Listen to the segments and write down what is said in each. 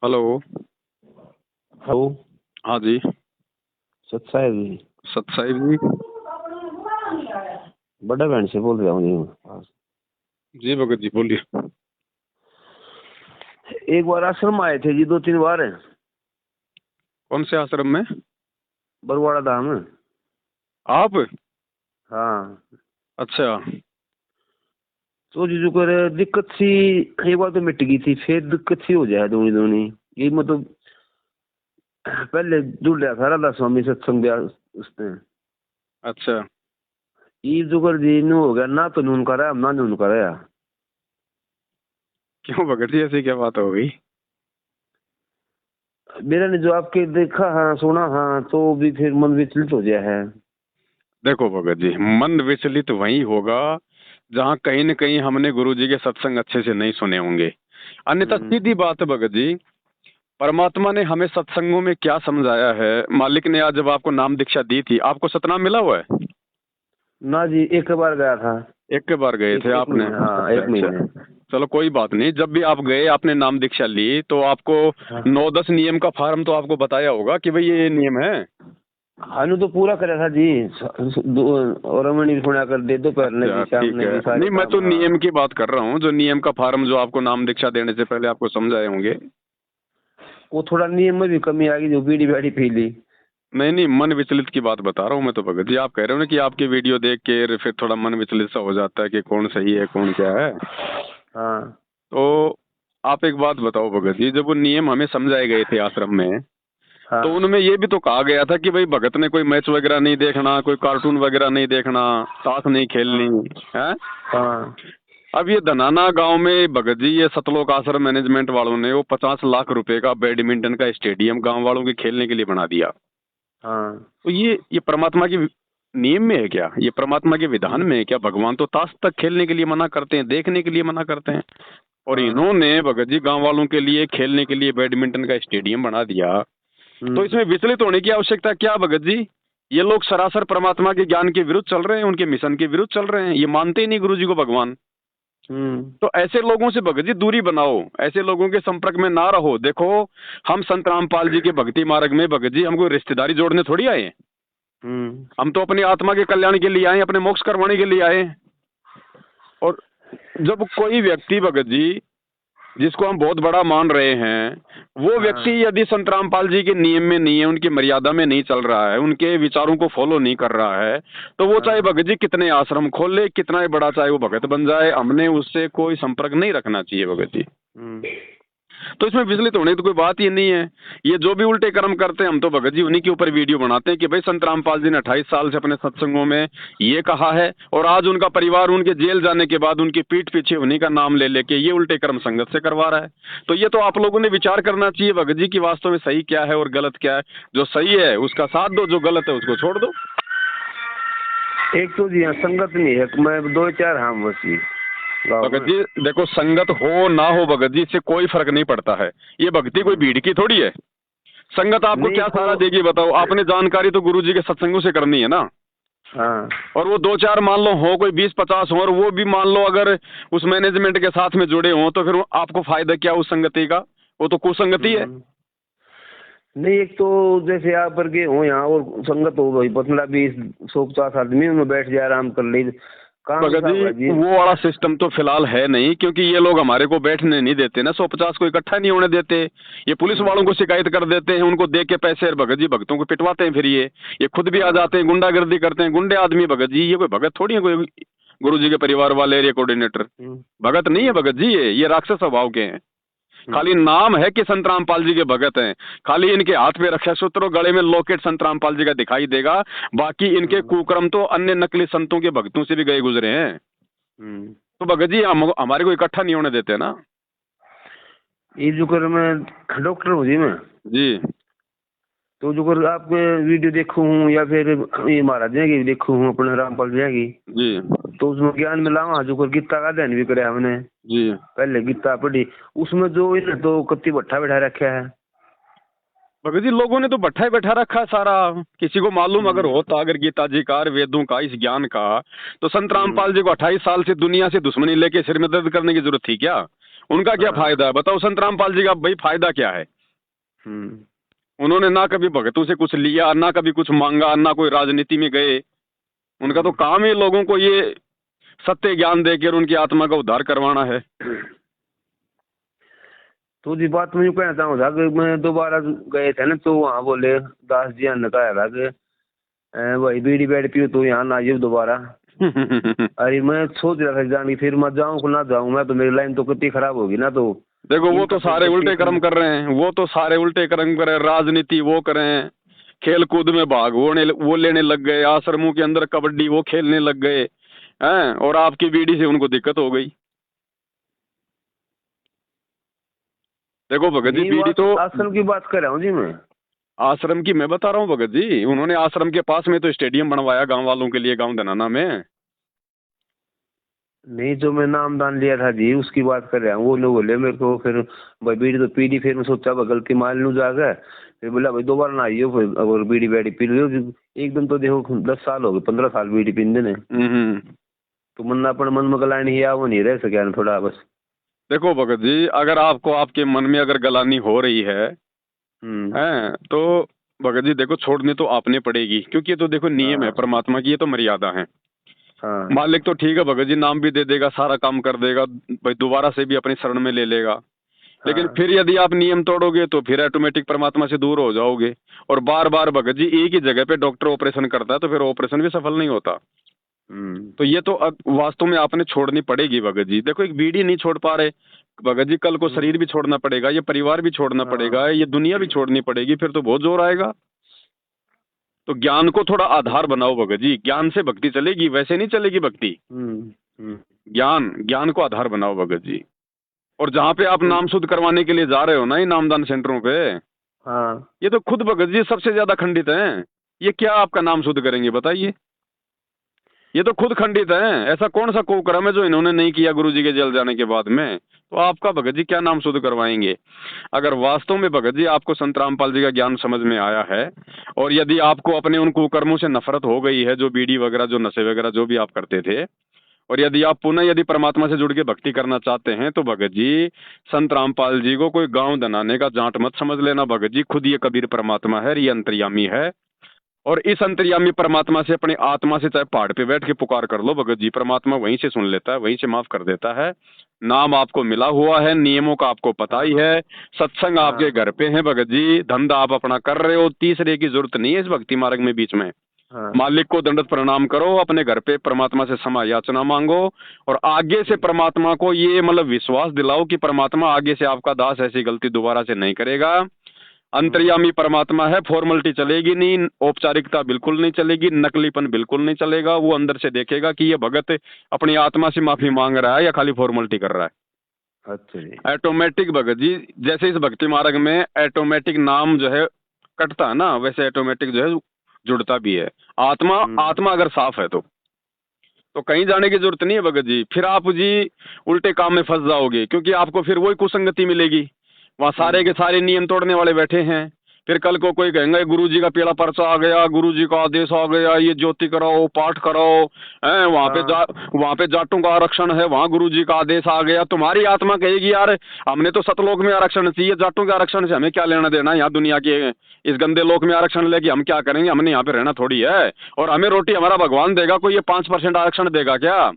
Hello. Hello. हाँ जी। सत्साई जी। सतसाई जी। बड़ा band से बोल रहा हूँ जी। जी भगत जी बोलिए। एक बार आश्रम आए थे जी, 2-3 बार है। कौन से आश्रम में? बरवाड़ा धाम। आप? हाँ। अच्छा। तो जी जो कर दिक्कत सी, एक बार तो मिट गई थी, फिर दिक्कत सी हो जाए दूनी दूनी। ये मतलब पहले जुड़ लिया था राधा स्वामी सत्संग ब्याह उसने। अच्छा। ये जो कर जी नु हो गया ना, तो नून का रहा ना नून का रहा। क्यों भगत जी, ऐसी क्या बात हो गई? मेरा ने जो आपके देखा हाँ सुना हाँ, तो भी फिर मन विचलित हो गया है। देखो भगत जी, मन विचलित वही होगा जहाँ कहीं न कहीं हमने गुरु जी के सत्संग अच्छे से नहीं सुने होंगे। अन्यथा सीधी बात है भगत जी, परमात्मा ने हमें सत्संगों में क्या समझाया है। मालिक ने आज जब आपको नाम दीक्षा दी थी, आपको सतनाम मिला हुआ है? ना जी, एक बार गया था। एक के बार गए थे एक आपने? महीने, हाँ अच्छा 1 महीने। अच्छा। चलो कोई बात नहीं, जब भी आप गए आपने नाम दीक्षा ली तो आपको हाँ 9-10 नियम का फार्म तो आपको बताया होगा कि भाई ये नियम है। हानु तो पूरा करा था जी। और रमणी भी सुना कर दे, दोपहर ने अच्छा भी शाम ठीक ने है, भी सारे नहीं मैं काम। तो हाँ नियम की बात कर रहा हूँ, जो नियम का फार्म जो आपको नाम दीक्षा देने से पहले आपको समझाए होंगे। वो थोड़ा नियम में भी कमी आ गई, जो बीड़ी बैड़ी पी ली। नहीं नहीं, मन विचलित की बात बता रहा हूँ मैं तो भगत जी। आप कह रहे हो ना कि आपकी वीडियो देख के फिर थोड़ा मन विचलित सा हो जाता है कि कौन सही है कौन क्या है। हाँ तो आप एक बात बताओ भगत जी, जब वो नियम हमें समझाए गए थे आश्रम में, हाँ तो उनमें ये भी तो कहा गया था कि भाई भगत ने कोई मैच वगैरह नहीं देखना, कोई कार्टून वगैरह नहीं देखना, ताश नहीं खेलनी हाँ है। हाँ अब ये धनाना गांव में भगत जी, ये सतलोक आश्रम मैनेजमेंट वालों ने वो 50 लाख रुपए का बैडमिंटन का स्टेडियम गांव वालों के खेलने के लिए बना दिया। हाँ। तो ये परमात्मा के नियम में है क्या? ये परमात्मा के विधान में है क्या? भगवान तो ताश तक खेलने के लिए मना करते हैं, देखने के लिए मना करते हैं, और हाँ। इन्होंने भगत जी गांव वालों के लिए खेलने के लिए बैडमिंटन का स्टेडियम बना दिया। तो इसमें विचलित होने की आवश्यकता क्या भगत जी? ये लोग सरासर परमात्मा के ज्ञान के विरुद्ध चल रहे हैं, उनके मिशन के विरुद्ध चल रहे हैं, ये मानते ही नहीं गुरु जी को भगवान। तो ऐसे लोगों से भगत जी दूरी बनाओ, ऐसे लोगों के संपर्क में ना रहो। देखो, हम संत रामपाल जी के भक्ति मार्ग में भगत जी हमको रिश्तेदारी जोड़ने थोड़ी आए हैं। हम तो अपनी आत्मा के कल्याण के लिए आए, अपने मोक्ष करवाने के लिए आए। और जब कोई व्यक्ति भगत जी जिसको हम बहुत बड़ा मान रहे हैं, वो व्यक्ति यदि संत रामपाल जी के नियम में नहीं है, उनकी मर्यादा में नहीं चल रहा है, उनके विचारों को फॉलो नहीं कर रहा है, तो वो चाहे भगत जी कितने आश्रम खोल ले, कितना ही बड़ा चाहे वो भगत बन जाए, हमने उससे कोई संपर्क नहीं रखना चाहिए भगत जी। तो इसमें विचलित होने की तो कोई बात ही नहीं है। ये जो भी उल्टे कर्म करते हैं, हम तो भगत जी उन्हीं के ऊपर वीडियो बनाते हैं कि भाई संत रामपाल जी ने 28 साल से अपने सत्संगों में ये कहा है, और आज उनका परिवार उनके जेल जाने के बाद उनकी पीठ पीछे उन्हीं का नाम ले लेके ये उल्टे कर्म संगत से करवा रहा है। तो ये तो आप लोगों ने विचार करना चाहिए भगत जी कि वास्तव में सही क्या है और गलत क्या है। जो सही है उसका साथ दो, जो गलत है उसको छोड़ दो। एक तो जी हाँ, संगत नहीं है, मैं 2-4 हाँ बस जी। भगत जी देखो, संगत हो ना हो भगत जी, इससे कोई फर्क नहीं पड़ता है। ये भक्ति कोई भीड़ की थोड़ी है। संगत आपको क्या तो सहारा देगी बताओ? आपने जानकारी तो गुरु जी के सत्संगों से करनी है ना। हाँ और वो 2-4 मान लो हो, कोई 20-50 हो, और वो भी मान लो अगर उस मैनेजमेंट के साथ में जुड़े हों, तो फिर आपको फायदा क्या उस संगति का? वो तो कुसंगति है। नहीं, एक तो जैसे आप वर्गे हो यहाँ और संगत हो भाई, पतला 20-150 आदमी उनमें बैठ जाए आराम कर ले काम भगत जी वो वाला सिस्टम तो फिलहाल है नहीं, क्योंकि ये लोग हमारे को बैठने नहीं देते ना, 150 को इकट्ठा नहीं होने देते। ये पुलिस वालों को शिकायत कर देते हैं, उनको दे के पैसे, और भगत जी भक्तों को पिटवाते हैं। फिर ये खुद भी आ जाते हैं, गुंडागर्दी करते हैं, गुंडे आदमी भगत जी। ये कोई भगत थोड़ी है, कोई गुरु जी के परिवार वाले एरिया कोऑर्डिनेटर भगत नहीं है भगत जी। ये राक्षस स्वभाव के हैं। खाली नाम है कि संत रामपाल जी के भगत हैं, खाली इनके हाथ में रक्षा सूत्र और गले में लॉकेट संत रामपाल जी का दिखाई देगा, बाकी इनके कुकर्म तो अन्य नकली संतों के भक्तों से भी गए गुजरे हैं। तो भगत जी हमारे को इकट्ठा नहीं होने देते ना। ये जो कर मैं डॉक्टर हूँ जी मैं जी तो जो कर आपके वीडियो देखू हूँ या फिर ये महाराज की देखू हूँ अपने रामपाल जी की, जी तो उसमें ज्ञान मिला वहाँ जो कर गीता का अध्ययन भी करे हमने जी। पहले गीता पढ़ी, उसमें जो इन्हें तो कत्ती भट्ठा बैठा रखा है। भगत जी लोगों ने तो भट्ठा ही बैठा रखा है सारा। किसी को मालूम अगर होता, अगर गीता जी का, वेदों का, इस ज्ञान का, तो संत रामपाल जी को 28 साल से दुनिया से दुश्मनी लेके सिर में दर्द करने की जरूरत थी क्या? उनका क्या हाँ। फायदा है बताओ संतराम पाल जी का भाई फायदा क्या है? उन्होंने ना कभी भगतों से कुछ लिया, ना कभी कुछ मांगा, ना कोई राजनीति में गए। उनका तो काम ही लोगों को ये सत्य ज्ञान देकर उनकी आत्मा का उद्धार करवाना है। तो जी बात मैं यूँ कहना चाहूँगा कि मैं दोबारा गए थे ना, तो वहाँ बोले दास जी ने कहा था कि वही बीड़ी बैठ पियो तो यहाँ ना आइए दोबारा। अरे मैं सोच रहा था जाने, फिर मैं जाऊँ ना जाऊँ, मैं तो मेरी लाइन तो कितनी खराब होगी ना। तो देखो वो इनका तो सारे उल्टे कर्म कर रहे हैं, वो तो सारे उल्टे कर्म कर रहे हैं, राजनीति वो करें, खेल कूद में भाग वो लेने लग गए, आश्रमों के अंदर कबड्डी वो खेलने लग गए हैं, और आपकी बीड़ी से उनको दिक्कत हो गई। देखो भगत जी बीड़ी तो आश्रम की बात कर रहा हूँ जी मैं। आश्रम की मैं बता रहा हूँ भगत जी, उन्होंने आश्रम के पास में तो स्टेडियम बनवाया गांव वालों के लिए, गांव धनाना में। नहीं, जो मैं नामदान लिया था जी उसकी बात कर रहा हूँ। वो लोग बोले मेरे को फिर भाई बीड़ी तो पी ली, फिर मैं सोचा भाई गलती मान लूँ जाकर। फिर बोला भाई दोबारा ना आइयो, फिर अगर बीड़ी बैड़ी पी लो। एकदम तो देखो 10 साल हो गए, 15 साल बीड़ी पीने ने। तो मन अपन मन में गला नहीं है, वो नहीं रह सके ना थोड़ा बस। देखो भगत जी अगर आपको आपके मन में अगर गलानी हो रही है तो भगत जी देखो छोड़नी तो आपने पड़ेगी, क्योंकि ये तो देखो नियम है परमात्मा की, ये तो मर्यादा है। हाँ। मालिक तो ठीक है भगत जी नाम भी दे देगा, सारा काम कर देगा भाई, दोबारा से भी अपनी शरण में ले लेगा। लेकिन हाँ। फिर यदि आप नियम तोड़ोगे तो फिर ऑटोमेटिक परमात्मा से दूर हो जाओगे। और बार बार भगत जी एक ही जगह पे डॉक्टर ऑपरेशन करता है तो फिर ऑपरेशन भी सफल नहीं होता। तो ये तो वास्तव में आपने छोड़नी पड़ेगी भगत जी। देखो एक बीड़ी नहीं छोड़ पा रहे भगत जी, कल को शरीर भी छोड़ना पड़ेगा, ये परिवार भी छोड़ना पड़ेगा, ये दुनिया भी छोड़नी पड़ेगी, फिर तो बहुत जोर आएगा। तो ज्ञान को थोड़ा आधार बनाओ भगत जी, ज्ञान से भक्ति चलेगी, वैसे नहीं चलेगी भक्ति। ज्ञान ज्ञान को आधार बनाओ भगत जी। और जहाँ पे आप नाम शुद्ध करवाने के लिए जा रहे हो ना, ये नामदान सेंटरों पे, ये तो खुद भगत जी सबसे ज्यादा खंडित हैं। ये क्या आपका नाम शुद्ध करेंगे बताइए? ये तो खुद खंडित हैं। ऐसा कौन सा कुकर्म है जो इन्होंने नहीं किया गुरु जी के जेल जाने के बाद में? तो आपका भगत जी क्या नाम शुद्ध करवाएंगे? अगर वास्तव में भगत जी आपको संत रामपाल जी का ज्ञान समझ में आया है, और यदि आपको अपने उन कुकर्मों से नफरत हो गई है, जो बीड़ी वगैरह जो नशे वगैरह जो भी आप करते थे, और यदि आप पुनः यदि परमात्मा से जुड़ के भक्ति करना चाहते हैं, तो भगत जी संत रामपाल जी को कोई गांव दनाने का जांट मत समझ लेना भगत जी। खुद ये कबीर परमात्मा है, ये अंतर्यामी है। और इस अंतर्यामी परमात्मा से अपनी आत्मा से चाहे पहाड़ पे बैठ के पुकार कर लो भगत जी, परमात्मा वहीं से सुन लेता है, वहीं से माफ कर देता है। नाम आपको मिला हुआ है, नियमों का आपको पता ही है, सत्संग आपके घर पे है भगत जी, धंधा आप अपना कर रहे हो, तीसरे की जरूरत नहीं है इस भक्ति मार्ग में बीच में। मालिक को दंडवत प्रणाम करो, अपने घर पे परमात्मा से क्षमा याचना मांगो, और आगे से परमात्मा को ये मतलब विश्वास दिलाओ कि परमात्मा आगे से आपका दास ऐसी गलती दोबारा से नहीं करेगा। अंतर्यामी परमात्मा है, फॉर्मेलिटी चलेगी नहीं, औपचारिकता बिल्कुल नहीं चलेगी, नकलीपन बिल्कुल नहीं चलेगा। वो अंदर से देखेगा कि ये भगत अपनी आत्मा से माफी मांग रहा है या खाली फॉर्मेलिटी कर रहा है। अच्छा जी। ऑटोमेटिक भगत जी जैसे इस भक्ति मार्ग में ऑटोमेटिक नाम जो है कटता है ना, वैसे ऑटोमेटिक जो है जुड़ता भी है। आत्मा अगर साफ है तो कहीं जाने की जरूरत नहीं है भगत जी। फिर आप जी उल्टे काम में फंस जाओगे, क्योंकि आपको फिर वही कुसंगति मिलेगी, वहाँ सारे के सारे नियम तोड़ने वाले बैठे हैं। फिर कल को कोई कहेंगे गुरु जी का पीला पर्चा आ गया, गुरु जी का आदेश आ गया, ये ज्योति कराओ, पाठ कराओ, हैं वहाँ पे जाटों का आरक्षण है, वहाँ गुरु जी का आदेश आ गया। तुम्हारी आत्मा कहेगी यार हमने तो सतलोक में आरक्षण चाहिए, जाटों के आरक्षण से हमें क्या लेना देना, यहाँ दुनिया के इस गंदे लोक में आरक्षण लेके हम क्या करेंगे, हमने यहाँ पे रहना थोड़ी है, और हमें रोटी हमारा भगवान देगा, कोई ये 5% आरक्षण देगा क्या?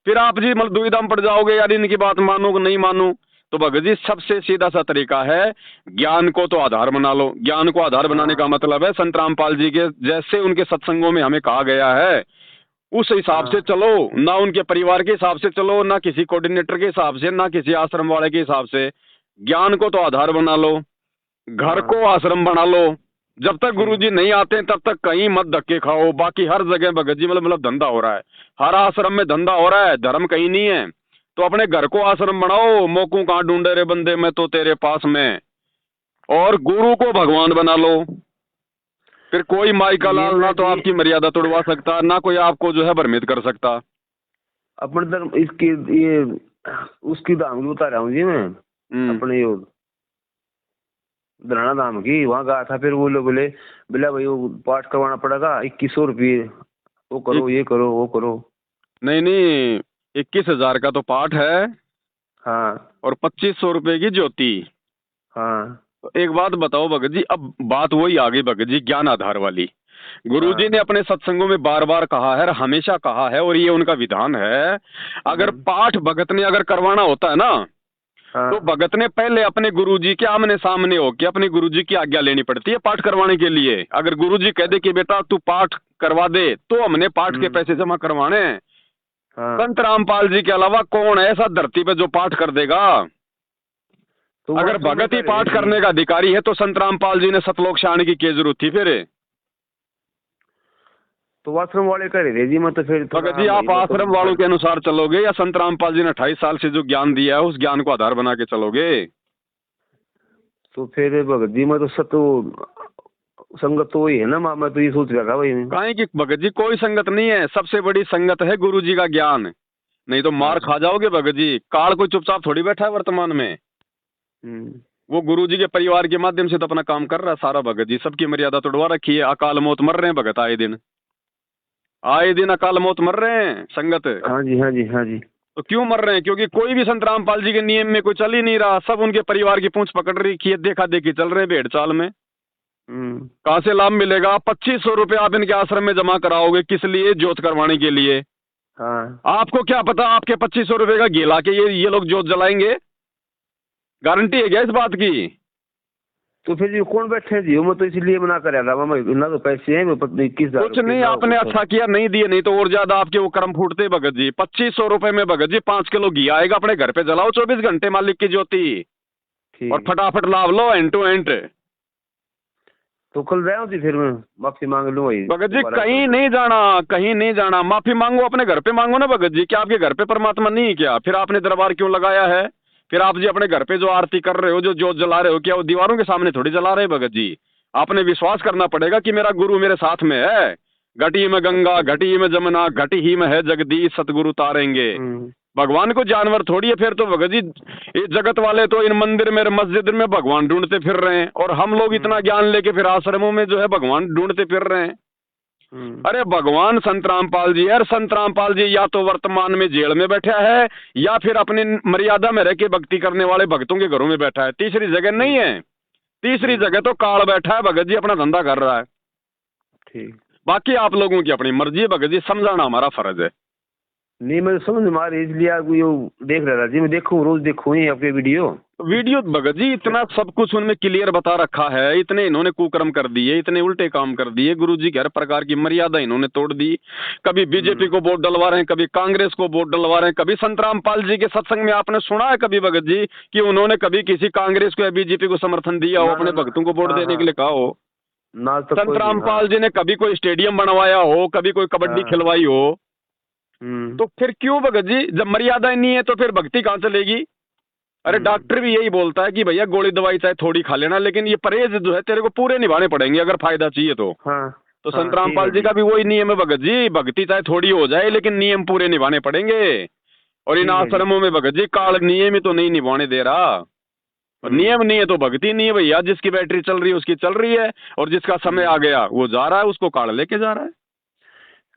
फिर आप जी मतलब दुविधा में पड़ जाओगे, यार इनकी बात मानू कि नहीं मानू। तो भगत जी सबसे सीधा सा तरीका है, ज्ञान को तो आधार बना लो। ज्ञान को आधार बनाने का मतलब है संत रामपाल जी के जैसे उनके सत्संगों में हमें कहा गया है उस हिसाब से चलो, ना उनके परिवार के हिसाब से चलो, ना किसी कोऑर्डिनेटर के हिसाब से, ना किसी आश्रम वाले के हिसाब से। ज्ञान को तो आधार बना लो, घर को आश्रम बना लो। जब तक गुरुजी नहीं आते तब तक कहीं मत धक्के खाओ। बाकी हर जगह भगत जी मतलब धंधा हो रहा है, हर आश्रम में धंधा हो रहा है, धर्म कहीं नहीं है। तो अपने घर को आश्रम बनाओ, मोकू कहाँ ढूंढे रे बंदे, मैं तो तेरे पास में, और गुरु को भगवान बना लो। फिर कोई माई का लाल ना तो आपकी मर्यादा तोड़वा सकता, ना कोई आपको जो है भ्रमित कर सकता। अपने धर्म इसकी ये उसकी धाम बता रहा हूँ जी मैं, अपने ये धराना धाम की, वहाँ गया था। फिर वो लोग बोले भाई वो पाठ करवाना पड़ेगा 2100 रुपये, वो करो ये करो वो करो। नहीं 21,000 का तो पाठ है। हाँ और 2500 रुपए की ज्योति। हाँ तो एक बात बताओ भगत जी, अब बात वही आ गई भगत जी, ज्ञान आधार वाली। गुरुजी ने हाँ। अपने सत्संगों में बार बार कहा है और हमेशा कहा है, और ये उनका विधान है, अगर पाठ भगत ने अगर करवाना होता है ना, तो हाँ भगत ने पहले अपने गुरुजी के आमने सामने होकर अपने गुरुजी की आज्ञा लेनी पड़ती है पाठ करवाने के लिए। अगर गुरुजी कह दे कि बेटा तू पाठ करवा दे, तो हमने पाठ के पैसे जमा करवाने हैं। हाँ। संत रामपाल जी के अलावा कौन है ऐसा धरती पे जो पाठ कर देगा? तो अगर वास्तव में भगत ही कर पाठ रहे जी। करने का अधिकारी है तो संत रामपाल जी ने सतलोक से आने की क्या जरूरत थी फिर? तो आश्रम वाले कर रहे जी, मतलब फिर थोड़ा भगत जी आप आश्रम वालों के अनुसार चलोगे या संत रामपाल जी ने 28 साल से जो ज्ञान दिया है उस ज्ञान को आधार बना के चलोगे? तो फिर भगत जी मैं तो संगत तो वही है ना, मैं तो ये सोच रहा था भाई। काहे कि भगत जी कोई संगत नहीं है, सबसे बड़ी संगत है गुरु जी का ज्ञान। नहीं तो मार खा जाओगे भगत जी। काल कोई चुपचाप थोड़ी बैठा है वर्तमान में, वो गुरु जी के परिवार के माध्यम से तो अपना काम कर रहा है सारा भगत जी। सबकी मर्यादा तोड़वा रखी है। अकाल मौत मर रहे हैं भगत, आए दिन अकाल मौत मर रहे हैं संगत। हाँ जी हाँ जी हाँ जी। तो क्यों मर रहे हैं? क्योंकि कोई भी संत रामपाल जी के नियम में कोई चल ही नहीं रहा। सब उनके परिवार की पूंछ पकड़ रखी है, देखा देखी चल रहे हैं भेड़ चाल में। कहाँ से लाभ मिलेगा? 2500 रुपए आप इनके आश्रम में जमा कराओगे किस लिए? ज्योत करवाने के लिए। हाँ। आपको क्या पता आपके 2500 रुपए का घेला के ये लोग ज्योत जलाएंगे? गारंटी है क्या इस बात की? तो फिर जी कौन बैठे जी, मैं तो इसलिए मना कर रहा था, मैं ना तो पैसे हैं, मैं पत्नी किस कुछ नहीं, आपने अच्छा किया नहीं दिए, नहीं तो और ज्यादा आपके वो कर्म फूटते भगत जी। 2500 रुपए में भगत जी 5 किलो घी आएगा। अपने घर पे जलाओ 24 घंटे मालिक की ज्योति और फटाफट लाभ लो एंड टू एंड। तो कल रहा हूँ जी, फिर मैं माफी मांग लूँ भाई। भगत जी कहीं नहीं जाना, कहीं नहीं जाना। माफी मांगो अपने घर पे मांगो ना भगत जी। क्या आपके घर पे परमात्मा नहीं है क्या? फिर आपने दरबार क्यों लगाया है? फिर आप जी अपने घर पे जो आरती कर रहे हो, जो ज्योत जला रहे हो, क्या वो दीवारों के सामने थोड़ी जला रहे भगत जी? आपने विश्वास करना पड़ेगा कि मेरा गुरु मेरे साथ में है। घटी में गंगा, घटी में जमुना, घटी ही में है जगदीश, सतगुरु तारेंगे। भगवान को जानवर थोड़ी है फिर तो भगत जी। इस जगत वाले तो इन मंदिर में मस्जिद में भगवान ढूंढते फिर रहे हैं, और हम लोग इतना ज्ञान लेके फिर आश्रमों में जो है भगवान ढूंढते फिर रहे हैं। अरे भगवान संत रामपाल जी है, और संत रामपाल जी या तो वर्तमान में जेल में बैठा है या फिर अपनी मर्यादा में रह के भक्ति करने वाले भक्तों के घरों में बैठा है। तीसरी जगह नहीं है। तीसरी जगह तो काल बैठा है भगत जी, अपना धंधा कर रहा है। ठीक। बाकी आप लोगों की अपनी मर्जी है भगत जी, समझाना हमारा फर्ज है। नहीं मैं समझ मारे इसलिए आपको ये देख रहा था जी, मैं देखूँ रोज देखूँ ही आपके वीडियो भगत जी इतना सब कुछ उनमें क्लियर बता रखा है। इतने इन्होंने कुकर्म कर दिए, इतने उल्टे काम कर दिए। गुरु जी की हर प्रकार की मर्यादा इन्होंने तोड़ दी। कभी बीजेपी को वोट डलवा रहे हैं, कभी कांग्रेस को वोट डलवा रहे हैं, कभी संत रामपाल जी के सत्संग में आपने सुना है कभी भगत जी कि उन्होंने कभी किसी कांग्रेस को या बीजेपी को समर्थन दिया हो, अपने भक्तों को वोट देने के लिए कहा हो? संत रामपाल जी ने कभी कोई स्टेडियम बनवाया हो, कभी कोई कबड्डी खिलवाई हो? तो फिर क्यों भगत जी? जब मर्यादा नहीं है तो फिर भक्ति कहाँ चलेगी? अरे डॉक्टर भी यही बोलता है कि भैया गोली दवाई चाहे थोड़ी खा लेना, लेकिन ये परहेज जो है तेरे को पूरे निभाने पड़ेंगे अगर फायदा चाहिए तो। तो संत रामपाल जी का भी वही नियम है भगत जी, भक्ति चाहे थोड़ी हो जाए लेकिन नियम पूरे निभाने पड़ेंगे। और इन आश्रमों में भगत जी काल नियम ही तो नहीं निभाने दे रहा। और नियम नहीं है तो भक्ति नहीं है भैया। जिसकी बैटरी चल रही है उसकी चल रही है, और जिसका समय आ गया वो जा रहा है, उसको काल लेके जा रहा है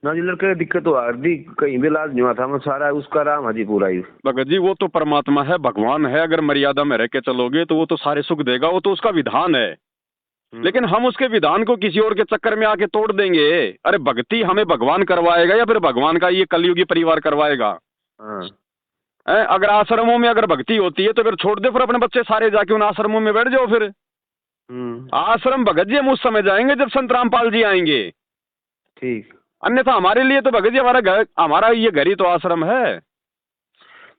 ना जी। लड़के दिक्कत तो आ रही, कहीं भी इलाज नहीं हुआ था, मैं सारा उसका राम हाजी पूरा ही। भगत जी वो तो परमात्मा है, भगवान है। अगर मर्यादा में रह के चलोगे तो वो तो सारे सुख देगा, वो तो उसका विधान है। लेकिन हम उसके विधान को किसी और के चक्कर में आके तोड़ देंगे। अरे भक्ति हमें भगवान करवाएगा या फिर भगवान का ये कलयुगी परिवार करवाएगा? अगर आश्रमों में अगर भक्ति होती है तो फिर छोड़ दे, फिर अपने बच्चे सारे जाके उन आश्रमों में बैठ जाओ। फिर आश्रम भगत जी हम उस समय जाएंगे जब संत रामपाल जी आएंगे। ठीक। अन्यथा हमारे लिए तो भगत जी हमारा ये घर ही तो आश्रम है।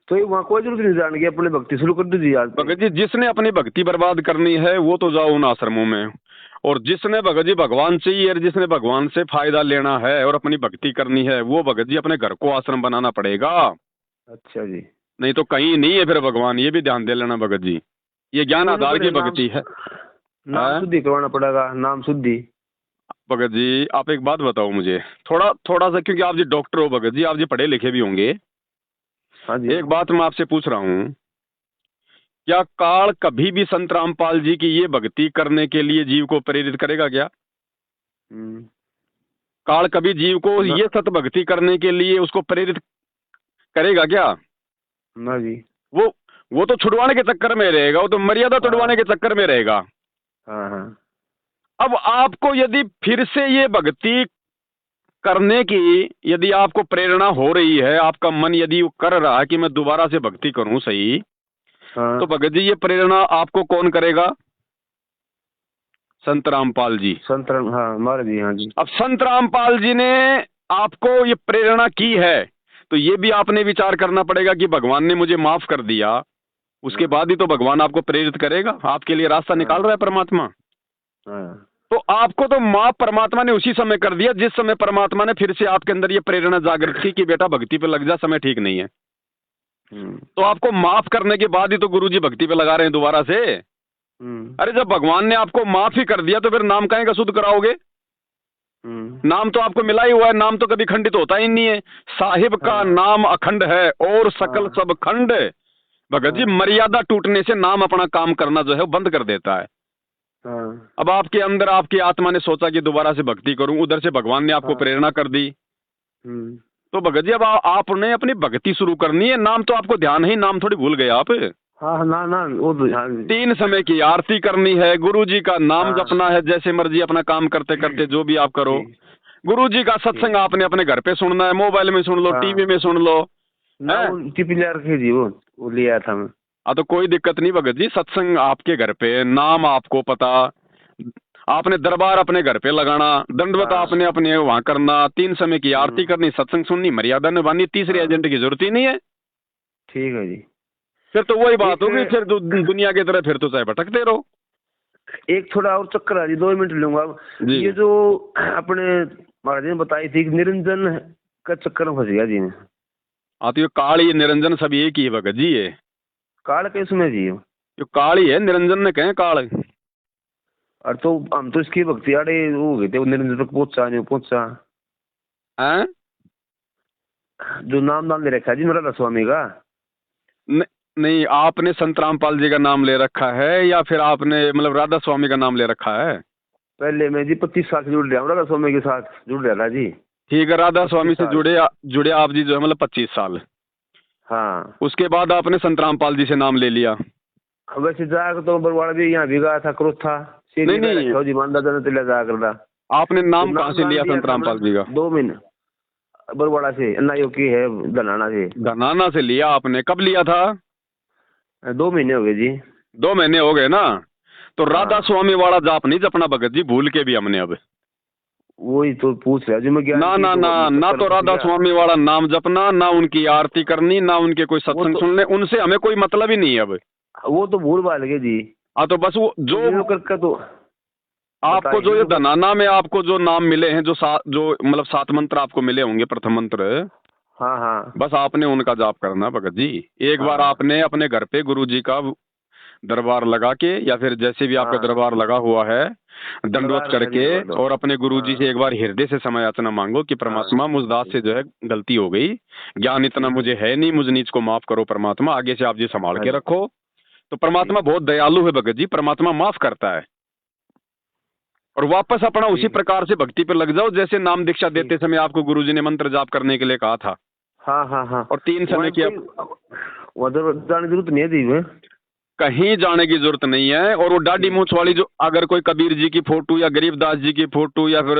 तो वहाँ कोई जरूरत नहीं जाने की, अपने भक्ति शुरू कर दीजिए आज। भगत जी जिसने अपनी भक्ति बर्बाद करनी है वो तो जाओ उन आश्रमों में, और जिसने भगत जी भगवान चाहिए और जिसने भगवान से फायदा लेना है और अपनी भक्ति करनी है वो भगत जी अपने घर को आश्रम बनाना पड़ेगा। अच्छा जी। नहीं तो कहीं नहीं है फिर भगवान, ये भी ध्यान दे लेना भगत जी। ये ज्ञान आधार की भक्ति है। नाम शुद्धि करवाना पड़ेगा, नाम शुद्धि। भगत जी आप एक बात बताओ मुझे, थोड़ा सा, क्योंकि आप जी डॉक्टर हो भगत जी, आप जी पढ़े लिखे भी होंगे। हाँ जी। एक बात मैं आपसे पूछ रहा हूँ, क्या काल कभी भी संत रामपाल जी की ये भक्ति करने के लिए जीव को प्रेरित करेगा क्या? काल कभी जीव को ये सत भक्ति करने के लिए उसको प्रेरित करेगा क्या? ना जी। वो तो छुड़वाने के चक्कर में रहेगा, वो तो मर्यादा तोड़वाने के चक्कर में रहेगा। हाँ हाँ अब आपको यदि फिर से ये भक्ति करने की यदि आपको प्रेरणा हो रही है, आपका मन यदि कर रहा है कि मैं दोबारा से भक्ति करूं सही, हाँ। तो भगत जी ये प्रेरणा आपको कौन करेगा? संत रामपाल जी। संत राम, हाँ महाराज जी, हाँ जी। अब संत रामपाल जी ने आपको ये प्रेरणा की है, तो ये भी आपने विचार करना पड़ेगा कि भगवान ने मुझे माफ कर दिया, उसके बाद ही तो भगवान आपको प्रेरित करेगा, आपके लिए रास्ता निकाल रहा है परमात्मा। हाँ तो आपको तो माफ परमात्मा ने उसी समय कर दिया जिस समय परमात्मा ने फिर से आपके अंदर ये प्रेरणा जागृत की कि बेटा भक्ति पे लग जा, समय ठीक नहीं है। तो आपको माफ करने के बाद ही तो गुरुजी भक्ति पे लगा रहे हैं दोबारा से। अरे जब भगवान ने आपको माफ ही कर दिया तो फिर नाम काहे का शुद्ध कराओगे? नाम तो आपको मिला ही हुआ है, नाम तो कभी खंडित होता ही नहीं है। साहिब का नाम अखंड है और सकल सब खंड। भगत जी मर्यादा टूटने से नाम अपना काम करना जो है वो बंद कर देता है। अब आपके अंदर आपकी आत्मा ने सोचा कि दोबारा से भक्ति करूं, उधर से भगवान ने आपको प्रेरणा कर दी, तो भगत जी अब आपने अपनी भक्ति शुरू करनी है। नाम तो आपको ध्यान है, नाम थोड़ी भूल गए आप। हाँ ना ना वो तो, हाँ। 3 समय की आरती करनी है, गुरु जी का नाम जपना है, जैसे मर्जी अपना काम करते करते जो भी आप करो। गुरु जी का सत्संग आपने अपने घर पे सुनना है, मोबाइल में सुन लो, टीवी में सुन लो। वो लिया था मैं। तो कोई दिक्कत नहीं भगत जी, सत्संग आपके घर पे, नाम आपको पता, आपने दरबार अपने घर पे लगाना, दंडवत आपने अपने वहां करना, 3 समय की आरती करनी, सत्संग सुननी, मर्यादा निभानी, तीसरे एजेंट की जरूरत ही नहीं है। ठीक है जी। फिर तो वही बात होगी, फिर दुनिया की तरह फिर तो चाहे भटकते रहो। एक थोड़ा और चक्कर है जी, 2 मिनट लूंगा। ये जो अपने महाराज ने बताई थी कि निरंजन का चक्कर में फंस गया जी ने। तो ये काल, ये निरंजन सब एक ही है भगत जी। ये काल कैसे में जी? जो काल ही है, निरंजन ने कहे काल। और तो हम तो इसकी भक्ति आड़े वो गए थे, वो निरंजन तक पहुंचा नहीं पहुंचा हैं? जो नाम ले रखा है जी मेरा स्वामी का। नहीं, आपने संत रामपाल जी का नाम ले रखा है या फिर आपने मतलब राधा स्वामी का नाम ले रखा है? पहले मैं जी 25 साल से जुड़ रहा हूँ, राधा स्वामी के साथ जुड़ रहा था जी। ठीक है, राधा स्वामी से जुड़े आप जी जो है मतलब 25 साल। हाँ। उसके बाद आपने संत रामपाल जी से नाम ले लिया? वैसे जाकर तो बरवाड़ा भी यहाँ भी गया था, क्रोध था। नहीं जी मान जा कर आपने नाम कहाँ से लिया संत रामपाल जी का? 2 महीने बरवाड़ा से, अन्ना की है धनाना से। धनाना से लिया आपने? कब लिया था? 2 महीने हो गए जी। 2 महीने हो गए ना? तो राधा स्वामी वाला जाप नहीं जपना भगत जी, भूल के भी हमने अब। वही तो पूछ रहा जी मैं। ना ना ना ना, तो राधा स्वामी वाला नाम जपना, ना उनकी आरती करनी, ना उनके कोई सत्संग सुनने, उनसे हमें कोई मतलब ही नहीं है अब। वो तो भूल भाल गए जी। तो बस वो जो करके तो आपको जो ये धनाना में आपको जो नाम मिले हैं, जो मतलब 7 मंत्र आपको मिले होंगे, प्रथम मंत्र। हाँ हाँ। बस आपने उनका जाप करना भगत जी। एक बार आपने अपने घर पे गुरु जी का दरबार लगा के, या फिर जैसे भी आपका दरबार लगा हुआ है, दंडवत करके और अपने गुरु जी से एक बार हृदय से समय याचना मांगो कि परमात्मा मुझ दास से जो है गलती हो गई, ज्ञान इतना मुझे है नहीं, मुझ नीच को माफ करो परमात्मा, आगे से आप जी संभाल के रखो। तो परमात्मा बहुत दयालु है भगत जी, परमात्मा माफ करता है। और वापस अपना उसी प्रकार से भक्ति पे लग जाओ जैसे नाम दीक्षा देते समय आपको गुरु जी ने मंत्र जाप करने के लिए कहा था। हाँ हाँ हाँ। और 3 समय की जाने की जरूरत नहीं है दी, कहीं जाने की जरूरत नहीं है। और वो दाढ़ी मूछ वाली जो, अगर कोई कबीर जी की फोटो या गरीबदास जी की फोटो या फिर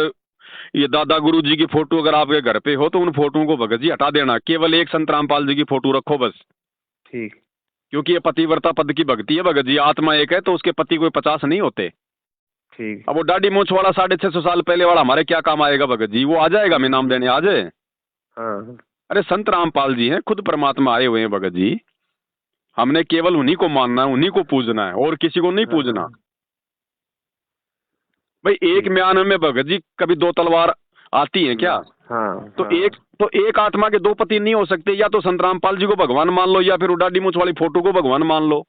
ये दादा गुरु जी की फोटो अगर आपके घर पे हो, तो उन फोटोओं को भगत जी हटा देना, केवल एक संत रामपाल जी की फोटो रखो बस। ठीक। क्योंकि ये पतिव्रता पद की भक्ति है भगत जी, आत्मा एक है तो उसके पति कोई 50 नहीं होते। ठीक। अब वो दाढ़ी मूछ वाला 650 साल पहले वाला हमारे क्या काम आएगा भगत जी? वो आ जाएगा मैं नाम देने आज। हाँ। अरे संत रामपाल जी हैं, खुद परमात्मा आए हुए हैं भगत जी। हमने केवल उन्हीं को मानना है, उन्हीं को पूजना है, और किसी को नहीं पूजना। भाई एक म्यान में भगत जी कभी 2 तलवार आती हैं क्या? हाँ। तो एक आत्मा के 2 पति नहीं हो सकते। या तो संत रामपाल जी को भगवान मान लो, या फिर उडाडी मूछ वाली फोटो को भगवान मान लो।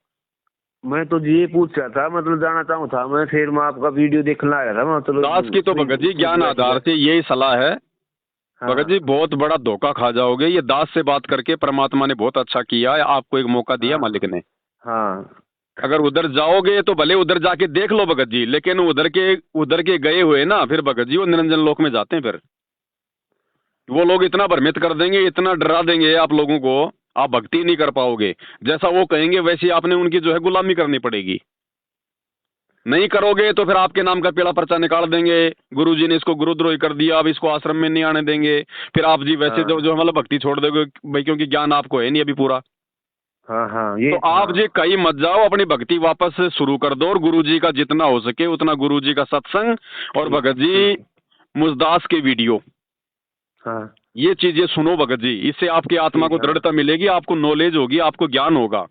मैं तो जी पूछ रहा था, मतलब जाना चाहूँ था मैं, फिर मैं आपका वीडियो देखने आया था। मतलब दास की तो भगत जी ज्ञान आधार से यही सलाह है। भगत जी बहुत बड़ा धोखा खा जाओगे। ये दास से बात करके परमात्मा ने बहुत अच्छा किया है, आपको एक मौका दिया मालिक ने। हाँ। अगर उधर जाओगे तो भले उधर जाके देख लो भगत जी, लेकिन उधर के गए हुए ना फिर भगत जी वो निरंजन लोक में जाते हैं। फिर वो लोग इतना भ्रमित कर देंगे, इतना डरा देंगे आप लोगों को आप भक्ति नहीं कर पाओगे। जैसा वो कहेंगे वैसे आपने उनकी जो है गुलामी करनी पड़ेगी। नहीं करोगे तो फिर आपके नाम का पीला पर्चा निकाल देंगे, गुरुजी ने इसको गुरुद्रोही कर दिया, अब इसको आश्रम में नहीं आने देंगे। फिर आप जी वैसे जो जो मतलब भक्ति छोड़ दोगे भाई, क्योंकि ज्ञान आपको है नहीं अभी पूरा। हाँ हाँ ये तो आप जी कहीं मत जाओ, अपनी भक्ति वापस से शुरू कर दो और गुरुजी का जितना हो सके उतना गुरुजी का सत्संग और भगत जी मुसदास के वीडियो, हाँ ये चीजें सुनो भगत जी। इससे आपकी आत्मा को दृढ़ता मिलेगी, आपको नॉलेज होगी, आपको ज्ञान होगा।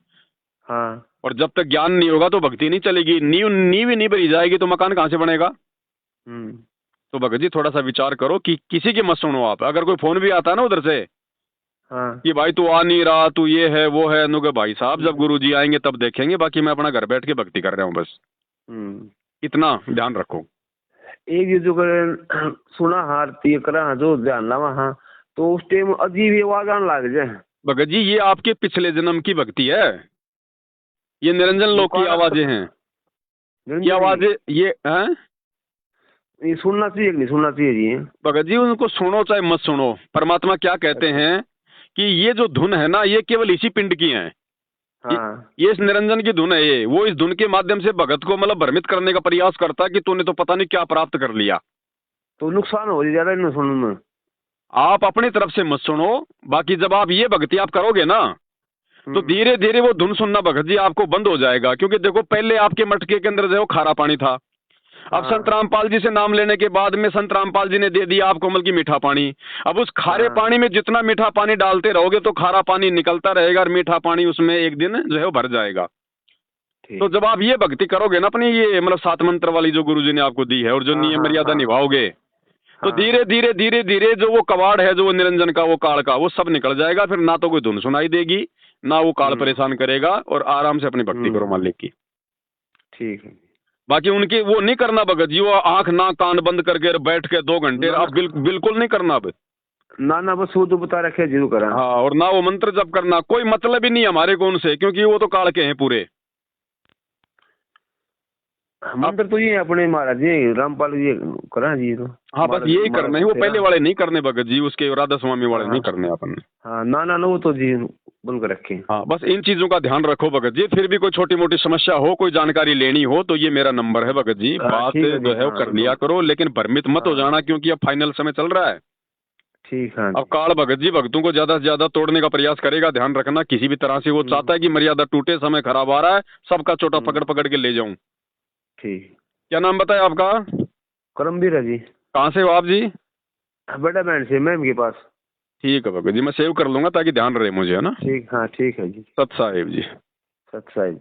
हाँ और जब तक ज्ञान नहीं होगा तो भक्ति नहीं चलेगी। नींव नींव ही नहीं भरी जाएगी तो मकान कहाँ से बनेगा। तो भगत जी थोड़ा सा विचार करो कि किसी की मत सुनो आप। अगर कोई फोन भी आता है ना उधर से कि भाई तू आ नहीं रहा, तू ये है वो है, नुगे भाई साहब जब गुरुजी आएंगे तब देखेंगे, बाकी मैं अपना घर बैठ के भक्ति कर रहा हूँ बस। इतना ध्यान रखो। एक ये जो कर सुना हारती करा जो ध्यान लावा, हाँ तो उस टाइम अजीब ये आवाज आने लग जाए। भगत जी ये आपके पिछले जन्म की भक्ति है, ये निरंजन लोक की आवाजें हैं। ये आवाजें ये हैं, ये सुनना चाहिए कि नहीं सुनना चाहिए जी? भगत जी उनको सुनो चाहे मत सुनो, परमात्मा क्या कहते हैं कि ये जो धुन है ना ये केवल इसी पिंड की है। हाँ। ये इस निरंजन की धुन है। ये वो इस धुन के माध्यम से भगत को मतलब भ्रमित करने का प्रयास करता है कि तूने तो पता नहीं क्या प्राप्त कर लिया। तो नुकसान हो ज्यादा इन सुनने में। आप अपनी तरफ से मत सुनो, बाकी जब आप ये भक्ति आप करोगे ना तो धीरे धीरे वो धुन सुनना भगत जी आपको बंद हो जाएगा। क्योंकि देखो पहले आपके मटके के अंदर जो खारा पानी था, अब संत रामपाल जी से नाम लेने के बाद में संत रामपाल जी ने दे दिया आपको मतलब की मीठा पानी। अब उस खारे पानी में जितना मीठा पानी डालते रहोगे तो खारा पानी निकलता रहेगा और मीठा पानी उसमें एक दिन जो है वो भर जाएगा। तो जब आप ये भक्ति करोगे ना अपनी ये मतलब 7 मंत्र वाली जो गुरुजी ने आपको दी है और जो नियम मर्यादा निभाओगे तो धीरे धीरे धीरे धीरे जो वो कवाड़ है जो वो निरंजन का वो काल का वो सब निकल जाएगा। फिर ना तो कोई धुन सुनाई देगी ना वो काल परेशान करेगा और आराम से अपनी भक्ति करो मालिक की। ठीक है। बाकी उनकी वो नहीं करना भगत जी, वो आंख नाक कान बंद करके बैठ के 2 घंटे अब बिल्कुल नहीं करना अब। ना बस वो तो बता रखे जरूर करा। हाँ, और ना वो मंत्र जप करना, कोई मतलब ही नहीं हमारे को उनसे, क्योंकि वो तो काल के हैं पूरे। मंत्र तो ये अपने महाराज जी रामपाल जी करा जी तो। हाँ बस यही करना है, वो पहले वाले नहीं करने भगत जी, उसके राधा स्वामी वाले नहीं करने अपन। हाँ ना वो तो जी बंद कर रखे। हाँ बस इन चीजों का ध्यान रखो भगत जी। फिर भी कोई छोटी मोटी समस्या हो, कोई जानकारी लेनी हो तो ये मेरा नंबर है भगत जी, बात जो है वो कर लिया करो, लेकिन भ्रमित मत हो जाना क्योंकि अब फाइनल समय चल रहा है। ठीक है। अब काल भगत जी भक्तों को ज्यादा से ज्यादा तोड़ने का प्रयास करेगा, ध्यान रखना किसी भी तरह से। वो चाहता है कि मर्यादा टूटे, समय खराब आ रहा है, सबका छोटा पकड़ के ले जाऊं। ठीक। क्या नाम बताया आपका? करमवीर है जी। कहाँ से हो आप जी? बड़ा बैंड से मैम के पास। ठीक है भगत जी, मैं सेव कर लूंगा ताकि ध्यान रहे मुझे, है ना? ठीक। हाँ ठीक है जी। सत साहिब जी। सत साहिब।